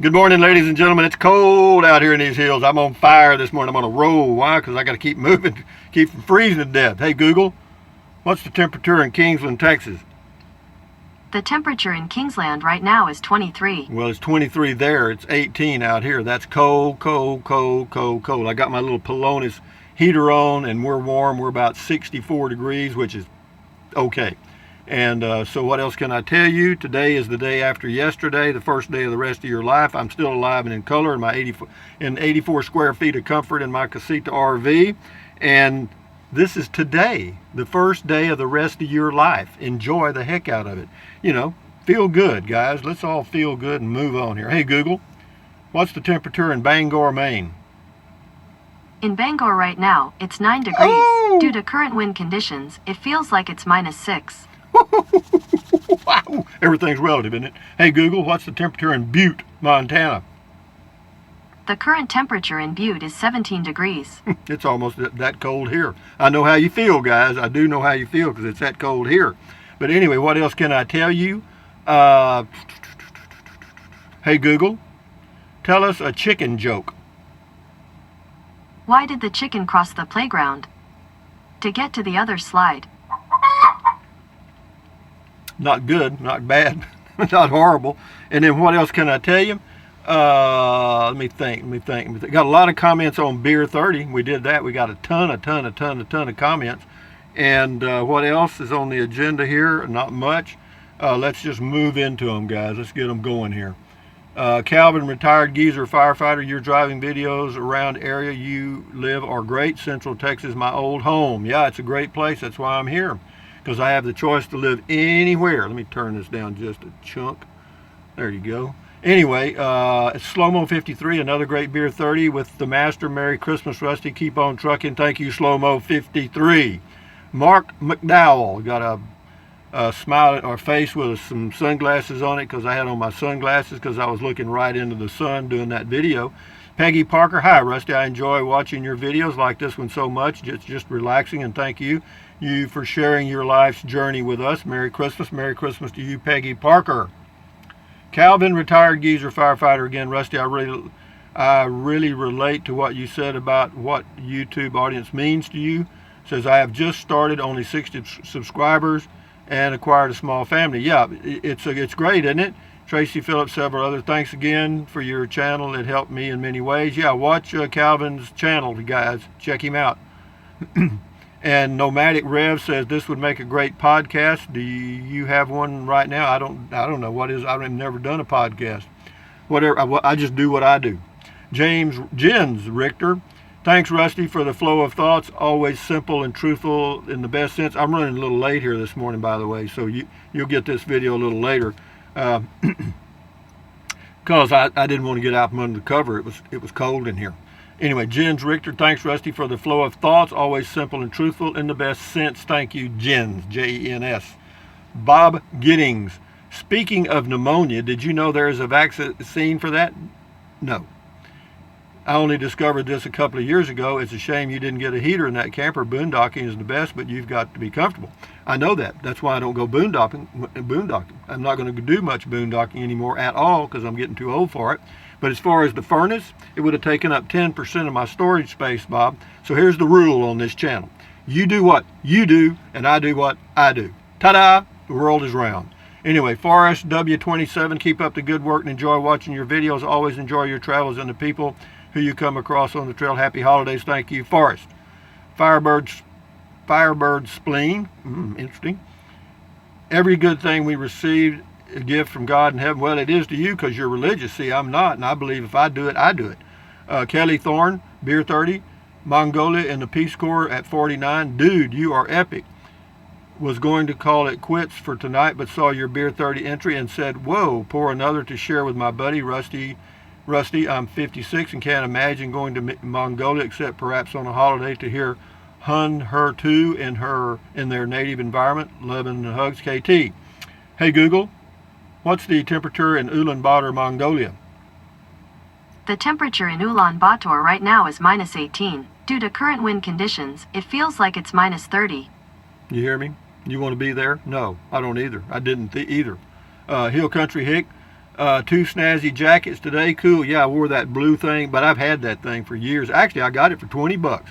Good morning, ladies and gentlemen. It's cold out here in these hills. I'm on fire this morning. I'm on a roll. Why? Because I got to keep moving, keep from freezing to death. Hey, Google, what's the temperature in Kingsland, Texas? The temperature in Kingsland right now is 23. Well, it's 23 there. It's 18 out here. That's cold, cold, cold, cold, cold. I got my little Pelonis heater on, and we're warm. We're about 64 degrees, which is okay. And so what else can I tell you? Today is the day after yesterday, the first day of the rest of your life. I'm still alive and in color in my 84 square feet of comfort in my Casita RV. And this is today, the first day of the rest of your life. Enjoy the heck out of it. You know, feel good, guys. Let's all feel good and move on here. Hey, Google, what's the temperature in Bangor, Maine? In Bangor right now, it's 9 degrees. Oh! Due to current wind conditions, it feels like it's -6. Wow, everything's relative, isn't it? Hey, Google, what's the temperature in Butte, Montana? The current temperature in Butte is 17 degrees. It's almost that cold here. I know how you feel, guys. I do know how you feel because it's that cold here. But anyway, what else can I tell you? Hey, Google, tell us a chicken joke. Why did the chicken cross the playground? To get to the other slide. Not good, not bad, not horrible. And then what else can I tell you? Let me think. Got a lot of comments on Beer 30. We did that. We got a ton of comments. And what else is on the agenda here? Not much. Let's just move into them, guys. Let's get them going here. Calvin, retired geezer firefighter. Your driving videos around area you live are great. Central Texas, my old home. Yeah, it's a great place. That's why I'm here, because I have the choice to live anywhere. Let me turn this down just a chunk. There you go. Anyway, it's Slow-Mo 53, another great Beer 30 with the master. Merry Christmas, Rusty. Keep on trucking. Thank you, Slow-Mo 53. Mark McDowell got a smile or face with some sunglasses on it, because I had on my sunglasses because I was looking right into the sun doing that video. Peggy Parker, hi Rusty, I enjoy watching your videos like this one so much. It's just relaxing, and thank you for sharing your life's journey with us. Merry Christmas to you, Peggy Parker. Calvin, retired geezer firefighter. Again, Rusty, I really relate to what you said about what YouTube audience means to you. Says, I have just started, only 60 subscribers, and acquired a small family. Yeah, it's great, isn't it? Tracy Phillips, several others. Thanks again for your channel. It helped me in many ways. Yeah, watch Calvin's channel, guys. Check him out. And Nomadic Rev says this would make a great podcast. Do you have one right now? I don't know what is. I've never done a podcast. Whatever. I just do what I do. Jens Richter. Thanks, Rusty, for the flow of thoughts. Always simple and truthful in the best sense. I'm running a little late here this morning, by the way, so you'll get this video a little later. Because I didn't want to get out from under the cover. It was cold in here. Anyway, Jens Richter, thanks, Rusty, for the flow of thoughts. Always simple and truthful in the best sense. Thank you, Jens, Jens. Bob Giddings, speaking of pneumonia, did you know there is a vaccine for that? No. I only discovered this a couple of years ago. It's a shame you didn't get a heater in that camper. Boondocking is the best, but you've got to be comfortable. I know that. That's why I don't go boondocking. I'm not going to do much boondocking anymore at all, because I'm getting too old for it. But as far as the furnace, it would have taken up 10% of my storage space, Bob. So here's the rule on this channel. You do what you do, and I do what I do. Ta-da! The world is round. Anyway, Forrest W27, keep up the good work and enjoy watching your videos. Always enjoy your travels and the people who you come across on the trail. Happy holidays. Thank you, Forrest. Firebird Spleen. Interesting. Every good thing we received a gift from God in heaven. Well, it is to you because you're religious. See, I'm not, and I believe if I do it, I do it. Kelly Thorne, Beer 30, Mongolia in the Peace Corps at 49. Dude, you are epic. Was going to call it quits for tonight, but saw your Beer 30 entry and said, whoa, pour another to share with my buddy, Rusty, I'm 56 and can't imagine going to Mongolia except perhaps on a holiday to hear Hun Her Too in their native environment. Love and hugs, KT. Hey Google, what's the temperature in Ulaanbaatar, Mongolia? The temperature in Ulaanbaatar right now is -18. Due to current wind conditions, it feels like it's -30. You hear me? You want to be there? No, I don't either. I didn't either. Hill Country Hick, Two snazzy jackets today. Cool. Yeah, I wore that blue thing, but I've had that thing for years. Actually, I got it for 20 bucks.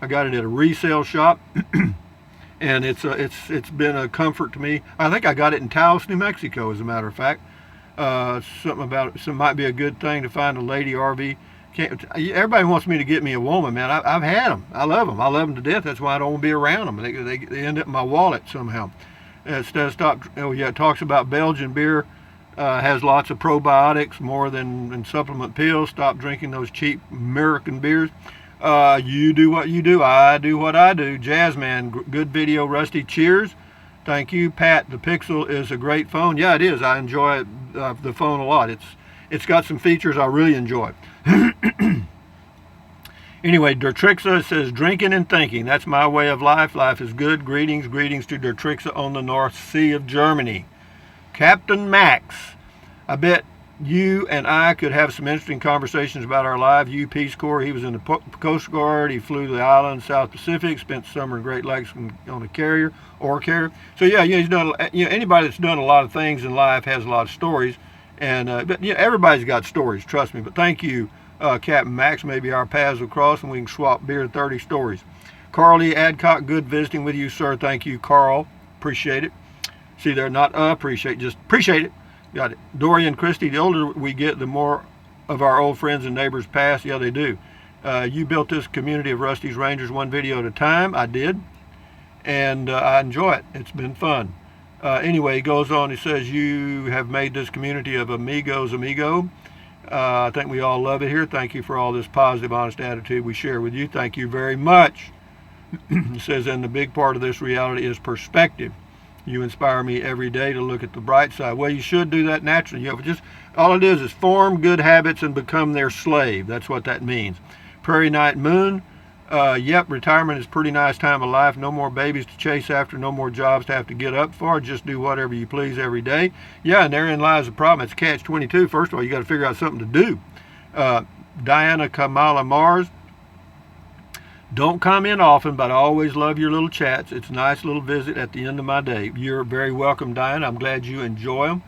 I got it at a resale shop, and it's been a comfort to me. I think I got it in Taos, New Mexico, as a matter of fact. Something about it. So it might be a good thing to find a lady RV. Everybody wants me to get me a woman, man. I've had them. I love them. I love them to death. That's why I don't want to be around them. They end up in my wallet somehow. Instead of stop. Oh yeah, it talks about Belgian beer. Has lots of probiotics, more than supplement pills. Stop drinking those cheap American beers. You do what you do. I do what I do. Jazzman, good video, Rusty. Cheers. Thank you, Pat. The Pixel is a great phone. Yeah, it is. I enjoy it, the phone a lot. It's got some features I really enjoy. Anyway, Dertrixa says, drinking and thinking. That's my way of life. Life is good. Greetings to Dertrixa on the North Sea of Germany. Captain Max, I bet you and I could have some interesting conversations about our lives. You, Peace Corps, he was in the Coast Guard. He flew to the island, South Pacific, spent summer in Great Lakes on a carrier. So yeah, he's done. Anybody that's done a lot of things in life has a lot of stories, and but everybody's got stories. Trust me. But thank you, Captain Max. Maybe our paths will cross and we can swap beer 30 stories. Carly Adcock, good visiting with you, sir. Thank you, Carl. Appreciate it. See, they're not appreciate, just appreciate it. Got it. Dorian Christie, the older we get, the more of our old friends and neighbors pass. Yeah, they do. You built this community of Rusty's Rangers one video at a time. I did. And I enjoy it. It's been fun. Anyway, he goes on. He says, you have made this community of amigos amigo. I think we all love it here. Thank you for all this positive, honest attitude we share with you. Thank you very much. He says, and the big part of this reality is perspective. You inspire me every day to look at the bright side. Well, you should do that naturally. Just all it is form good habits and become their slave. That's what that means. Prairie Night Moon. Yep, retirement is a pretty nice time of life. No more babies to chase after. No more jobs to have to get up for. Just do whatever you please every day. Yeah, and therein lies the problem. It's catch-22. First of all, you got to figure out something to do. Diana Kamala Mars. Don't come in often, but I always love your little chats. It's a nice little visit at the end of my day. You're very welcome, Diane. I'm glad you enjoy them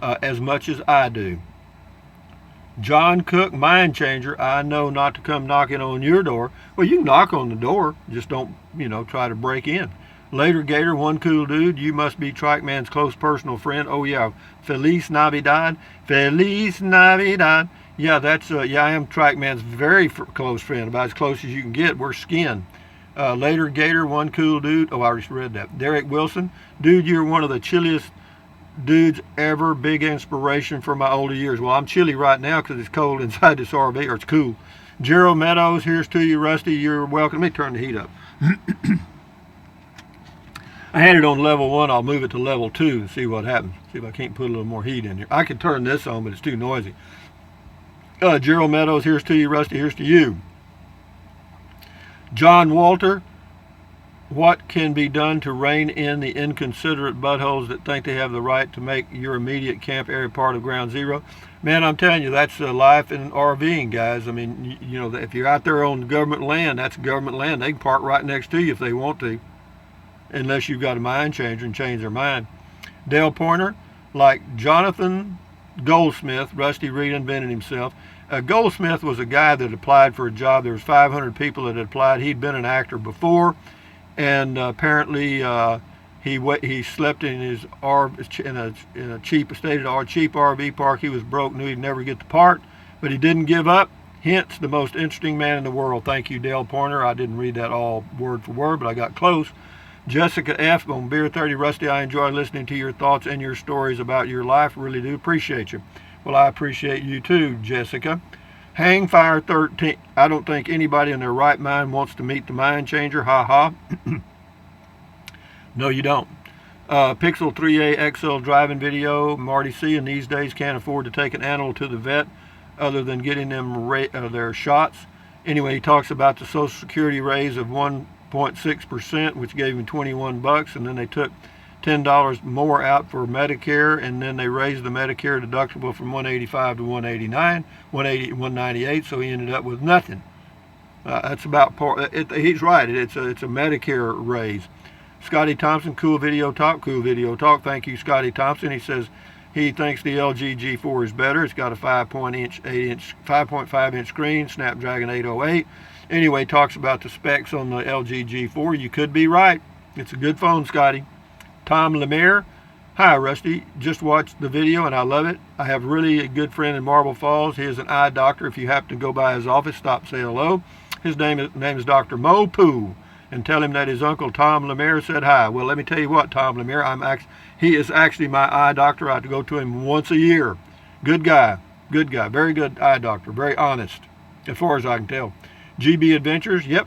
as much as I do. John Cook, Mind Changer. I know not to come knocking on your door. Well, you can knock on the door. Just don't, try to break in. Later Gator, one cool dude. You must be Trike Man's close personal friend. Oh, yeah. Feliz Navidad. Feliz Navidad. Yeah, that's I am Trike Man's very close friend, about as close as you can get. We're skin. Later Gator, one cool dude. Oh, I already read that. Derek Wilson, dude, you're one of the chilliest dudes ever. Big inspiration for my older years. Well, I'm chilly right now because it's cold inside this RV, or it's cool. Gerald Meadows, here's to you, Rusty. You're welcome. Let me turn the heat up. I had it on level 1. I'll move it to level 2 and see what happens. See if I can't put a little more heat in here. I could turn this on, but it's too noisy. Gerald Meadows, here's to you, Rusty. Here's to you. John Walter, what can be done to rein in the inconsiderate buttholes that think they have the right to make your immediate camp area part of Ground Zero? Man, I'm telling you, that's life in RVing, guys. I mean, if you're out there on government land, that's government land. They can park right next to you if they want to, unless you've got a mind changer and change their mind. Dale Pointer, like Jonathan Goldsmith, Rusty reinvented himself. Goldsmith was a guy that applied for a job. There was 500 people that had applied. He'd been an actor before, and apparently he slept in his in a cheap RV park. He was broke, knew he'd never get the part, but he didn't give up. Hence, the most interesting man in the world. Thank you, Dale Pointer. I didn't read that all word for word, but I got close. Jessica F. on Beer 30. Rusty, I enjoy listening to your thoughts and your stories about your life. Really do appreciate you. Well, I appreciate you too, Jessica. Hangfire 13. I don't think anybody in their right mind wants to meet the mind changer. Ha ha. No, you don't. Pixel 3A XL driving video. Marty C. in these days can't afford to take an animal to the vet other than getting them their shots. Anyway, he talks about the Social Security raise of 1.6%, which gave him $21, and then they took $10 more out for Medicare, and then they raised the Medicare deductible from $185 to $189, $198, so he ended up with nothing. That's about part. He's right. It's a Medicare raise. Scotty Thompson, cool video talk. Thank you, Scotty Thompson. He says, He thinks the LG G4 is better. It's got a 5.5 inch screen, Snapdragon 808. Anyway, talks about the specs on the LG G4. You could be right. It's a good phone, Scotty. Tom Lemire. Hi, Rusty. Just watched the video and I love it. I have really a good friend in Marble Falls. He is an eye doctor. If you happen to go by his office, stop, say hello. His name is Dr. Mo Poo. And tell him that his uncle Tom Lemire said hi. Well, let me tell you what, Tom Lemire, he is actually my eye doctor. I have to go to him once a year. Good guy, very good eye doctor, very honest, as far as I can tell. GB Adventures, yep.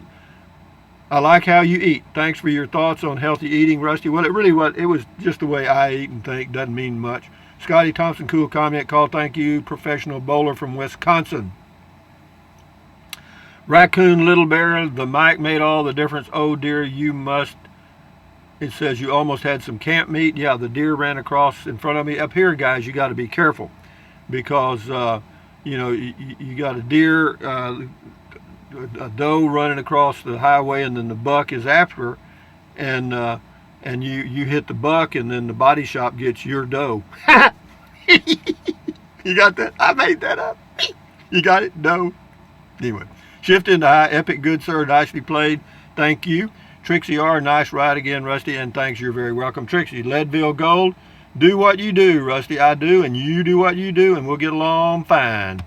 I like how you eat. Thanks for your thoughts on healthy eating, Rusty. Well, it was just the way I eat and think. Doesn't mean much. Scotty Thompson, cool comment. Call, thank you. Professional bowler from Wisconsin. Raccoon Little Bear, the mic made all the difference. Oh dear, it says you almost had some camp meat. Yeah, the deer ran across in front of me. Up here, guys, you got to be careful because, you got a deer, a doe running across the highway, and then the buck is after her, and you hit the buck, and then the body shop gets your doe. You got that? I made that up. You got it? Doe. Anyway. Shift into high, epic, good sir, nicely played. Thank you. Trixie R, nice ride again, Rusty, and thanks, you're very welcome. Trixie, Leadville Gold, do what you do, Rusty, I do, and you do what you do, and we'll get along fine.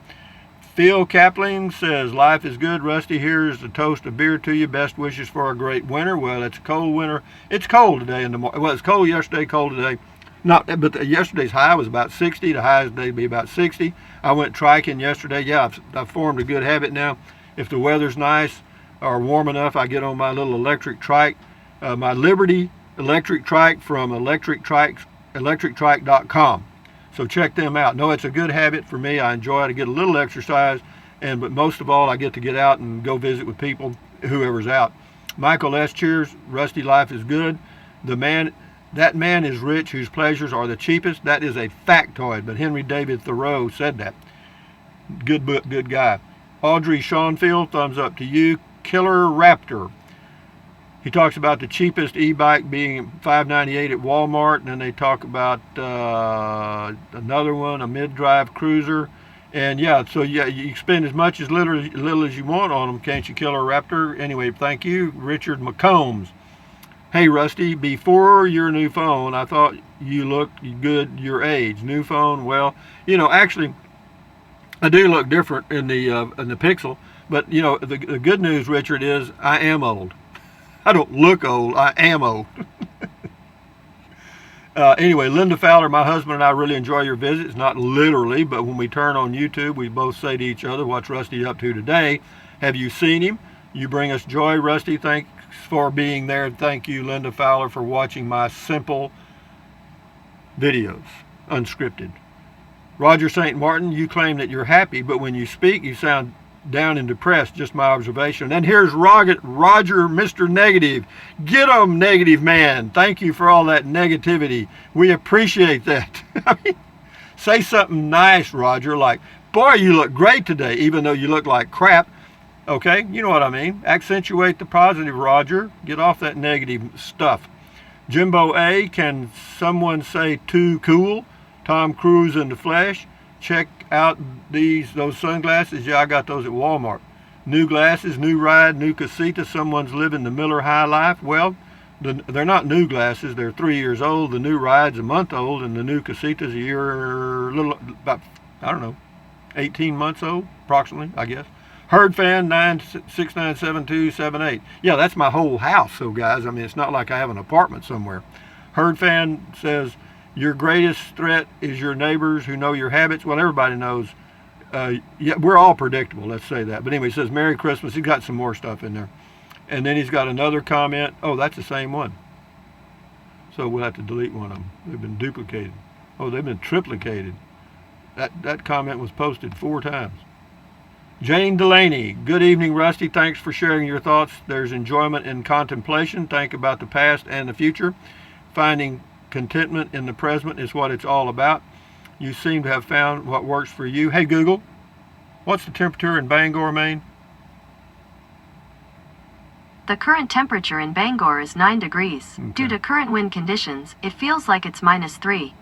Phil Kapling says, life is good, Rusty, here's a toast of beer to you, best wishes for a great winter. Well, it's a cold winter. It's cold today in the morning. Well, it's cold yesterday, cold today. But yesterday's high was about 60, the highest day would be about 60. I went triking yesterday. Yeah, I've formed a good habit now. If the weather's nice or warm enough, I get on my little electric trike, my Liberty electric trike from electrictrike.com. So check them out. No, it's a good habit for me. I enjoy it. I get a little exercise, but most of all, I get to get out and go visit with people, whoever's out. Michael S. Cheers. Rusty, life is good. That man is rich whose pleasures are the cheapest. That is a factoid, but Henry David Thoreau said that. Good book, good guy. Audrey Schoenfield, thumbs up to you. Killer Raptor. He talks about the cheapest e-bike being $598 at Walmart, and then they talk about another one, a mid-drive cruiser. And yeah, so yeah, you spend as much as little as you want on them, can't you, Killer Raptor? Anyway, thank you. Richard McCombs. Hey, Rusty, before your new phone, I thought you looked good your age. New phone, well, actually, I do look different in the Pixel, but the good news, Richard, is I am old. I don't look old. I am old. Anyway, Linda Fowler, my husband and I really enjoy your visits. Not literally, but when we turn on YouTube, we both say to each other, "What's Rusty up to today? Have you seen him? You bring us joy, Rusty. Thanks for being there. Thank you, Linda Fowler, for watching my simple videos, unscripted." Roger St. Martin, you claim that you're happy, but when you speak, you sound down and depressed. Just my observation. And here's Roger, Mr. Negative. Get 'em, negative man. Thank you for all that negativity. We appreciate that. Say something nice, Roger, like, boy, you look great today, even though you look like crap. Okay, you know what I mean. Accentuate the positive, Roger. Get off that negative stuff. Jimbo A, can someone say too cool? Tom Cruise in the flesh. Check out those sunglasses. Yeah, I got those at Walmart. New glasses, new ride, new casita. Someone's living the Miller High life. Well, they're not new glasses. They're 3 years old. The new ride's a month old, and the new casita's about 18 months old, approximately, I guess. Herd fan 9697278. Yeah, that's my whole house. So guys, it's not like I have an apartment somewhere. Herd fan says, your greatest threat is your neighbors who know your habits. Well, everybody knows. Yeah, we're all predictable, let's say that. But anyway, he says, Merry Christmas. He's got some more stuff in there. And then he's got another comment. Oh, that's the same one. So we'll have to delete one of them. They've been duplicated. Oh, they've been triplicated. That comment was posted 4 times. Jane Delaney, good evening, Rusty. Thanks for sharing your thoughts. There's enjoyment in contemplation. Think about the past and the future. Finding contentment in the present is what it's all about. You seem to have found what works for you. Hey, Google, what's the temperature in Bangor, Maine? The current temperature in Bangor is 9 degrees. Okay. Due to current wind conditions, it feels like it's -3.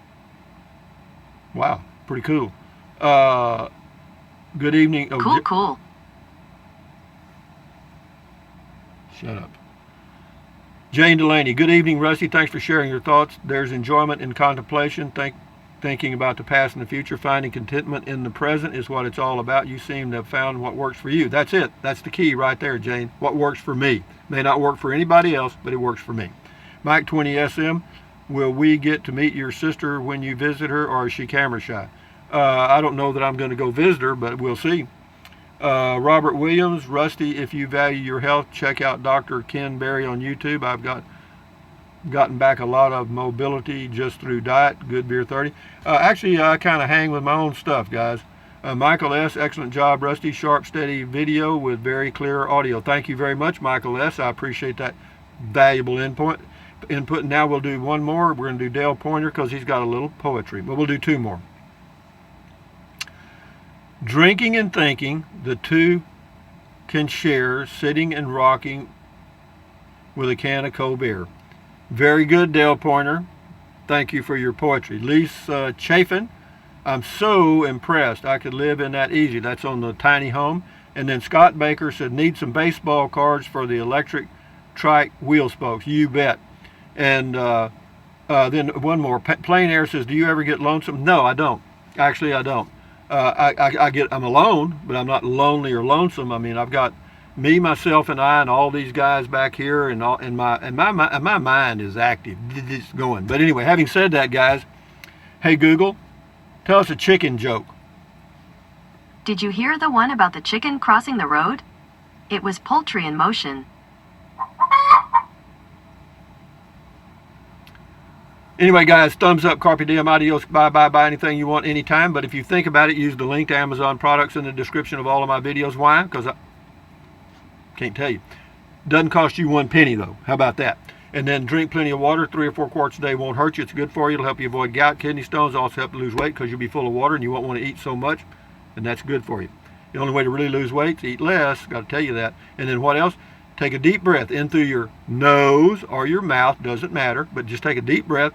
Wow, pretty cool. Good evening. Oh, Cool, cool. shut up. Jane Delaney. Good evening, Rusty. Thanks for sharing your thoughts. There's enjoyment in contemplation. Thinking about the past and the future. Finding contentment in the present is what it's all about. You seem to have found what works for you. That's it. That's the key right there, Jane. What works for me. May not work for anybody else, but it works for me. Mike 20SM. Will we get to meet your sister when you visit her, or is she camera shy? I don't know that I'm going to go visit her, but we'll see. Robert Williams, Rusty, if you value your health, check out Dr. Ken Berry on YouTube. I've gotten back a lot of mobility just through diet. Good Beer 30. Actually, I kind of hang with my own stuff, guys. Michael S., excellent job, Rusty. Sharp, steady video with very clear audio. Thank you very much, Michael S. I appreciate that valuable input. Now we'll do one more. We're going to do Dale Pointer because he's got a little poetry. But we'll do two more. Drinking and thinking, the two can share, sitting and rocking with a can of cold beer. Very good, Dale Pointer. Thank you for your poetry. Lisa Chafin, I'm so impressed. I could live in that easy. That's on the tiny home. And then Scott Baker said, need some baseball cards for the electric trike wheel spokes. You bet. And then one more. Plain Air says, do you ever get lonesome? No, I don't. Actually, I don't. I'm alone, but I'm not lonely or lonesome. I mean, I've got me, myself, and I, and all these guys back here, and my mind is active. It's going. But anyway, having said that, guys, hey Google, tell us a chicken joke. Did you hear the one about the chicken crossing the road? It was poultry in motion. Anyway, guys, thumbs up, carpe diem, adios, buy anything you want anytime. But if you think about it, use the link to Amazon products in the description of all of my videos. Why? Because I can't tell you. Doesn't cost you 1 penny, though. How about that? And then drink plenty of water. 3 or 4 quarts a day won't hurt you. It's good for you. It'll help you avoid gout, kidney stones. Also help you lose weight because you'll be full of water and you won't want to eat so much. And that's good for you. The only way to really lose weight is to eat less. Got to tell you that. And then what else? Take a deep breath in through your nose or your mouth. Doesn't matter. But just take a deep breath.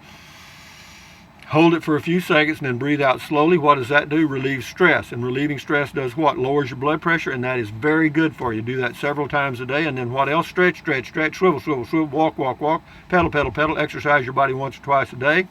Hold it for a few seconds and then breathe out slowly. What does that do? Relieves stress. And relieving stress does what? Lowers your blood pressure, and that is very good for you. Do that several times a day. And then what else? Stretch, stretch, stretch, swivel, swivel, swivel, walk, walk, walk, pedal, pedal, pedal. Exercise your body once or twice a day.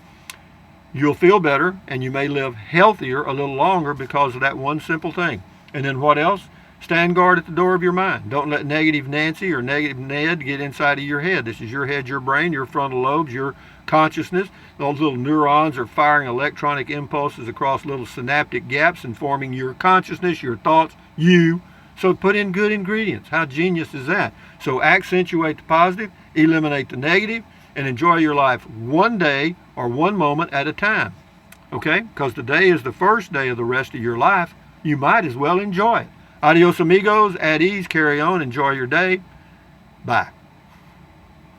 You'll feel better, and you may live healthier a little longer because of that one simple thing. And then what else? Stand guard at the door of your mind. Don't let negative Nancy or negative Ned get inside of your head. This is your head, your brain, your frontal lobes, your consciousness. Those little neurons are firing electronic impulses across little synaptic gaps and forming your consciousness, your thoughts, you. So put in good ingredients. How genius is that? So accentuate the positive, eliminate the negative, and enjoy your life one day or one moment at a time. Okay? Because today is the first day of the rest of your life. You might as well enjoy it. Adios amigos, at ease, carry on, enjoy your day. Bye.